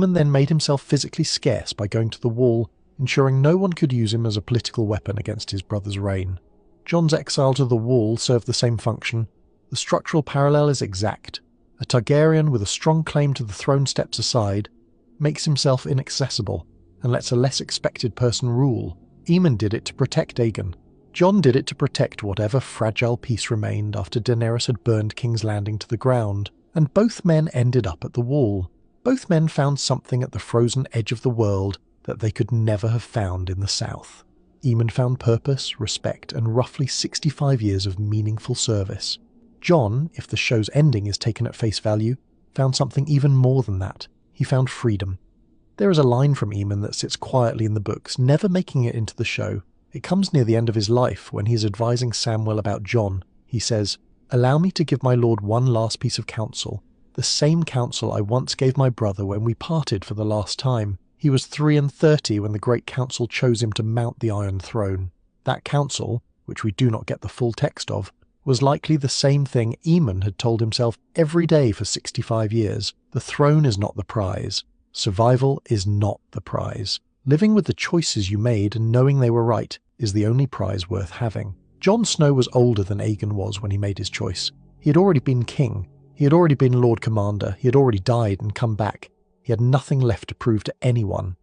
Aemon then made himself physically scarce by going to the Wall, ensuring no one could use him as a political weapon against his brother's reign. Jon's exile to the Wall served the same function. The structural parallel is exact. A Targaryen with a strong claim to the throne steps aside, makes himself inaccessible, and lets a less expected person rule. Aemon did it to protect Aegon. Jon did it to protect whatever fragile peace remained after Daenerys had burned King's Landing to the ground, and both men ended up at the Wall. Both men found something at the frozen edge of the world that they could never have found in the South. Aemon found purpose, respect, and roughly 65 years of meaningful service. Jon, if the show's ending is taken at face value, found something even more than that. He found freedom. There is a line from Aemon that sits quietly in the books, never making it into the show. It comes near the end of his life when he is advising Samwell about Jon. He says, "Allow me to give my lord one last piece of counsel, the same counsel I once gave my brother when we parted for the last time. He was 33 when the Great Council chose him to mount the Iron Throne. That counsel, which we do not get the full text of, was likely the same thing Aemon had told himself every day for 65 years. The throne is not the prize. Survival is not the prize. Living with the choices you made and knowing they were right is the only prize worth having." Jon Snow was older than Aegon was when he made his choice. He had already been king. He had already been Lord Commander. He had already died and come back. He had nothing left to prove to anyone.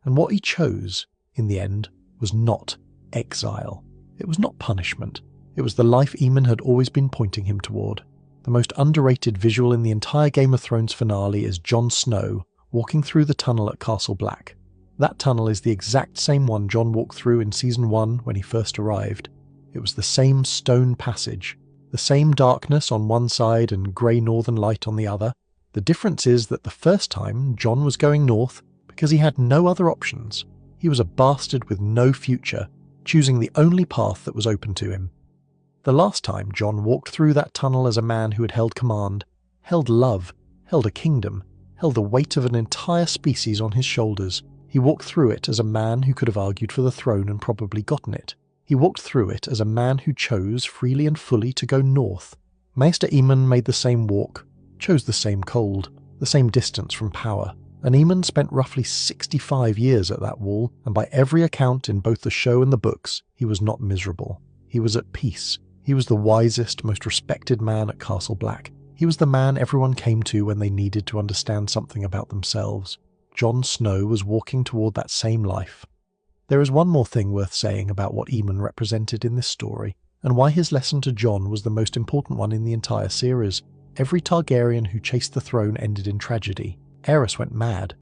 And what he chose, in the end, was not exile. It was not punishment. It was the life Aemon had always been pointing him toward. The most underrated visual in the entire Game of Thrones finale is Jon Snow walking through the tunnel at Castle Black. That tunnel is the exact same one Jon walked through in Season 1 when he first arrived. It was the same stone passage, the same darkness on one side and grey northern light on the other. The difference is that the first time Jon was going north because he had no other options. He was a bastard with no future, choosing the only path that was open to him. The last time Jon walked through that tunnel as a man who had held command, held love, held a kingdom, held the weight of an entire species on his shoulders. He walked through it as a man who could have argued for the throne and probably gotten it. He walked through it as a man who chose freely and fully to go north. Maester Aemon made the same walk, chose the same cold, the same distance from power, and Aemon spent roughly 65 years at that Wall, and by every account in both the show and the books, he was not miserable. He was at peace. He was the wisest, most respected man at Castle Black. He was the man everyone came to when they needed to understand something about themselves. Jon Snow was walking toward that same life. There is one more thing worth saying about what Aemon represented in this story, and why his lesson to Jon was the most important one in the entire series. Every Targaryen who chased the throne ended in tragedy. Aerys went mad.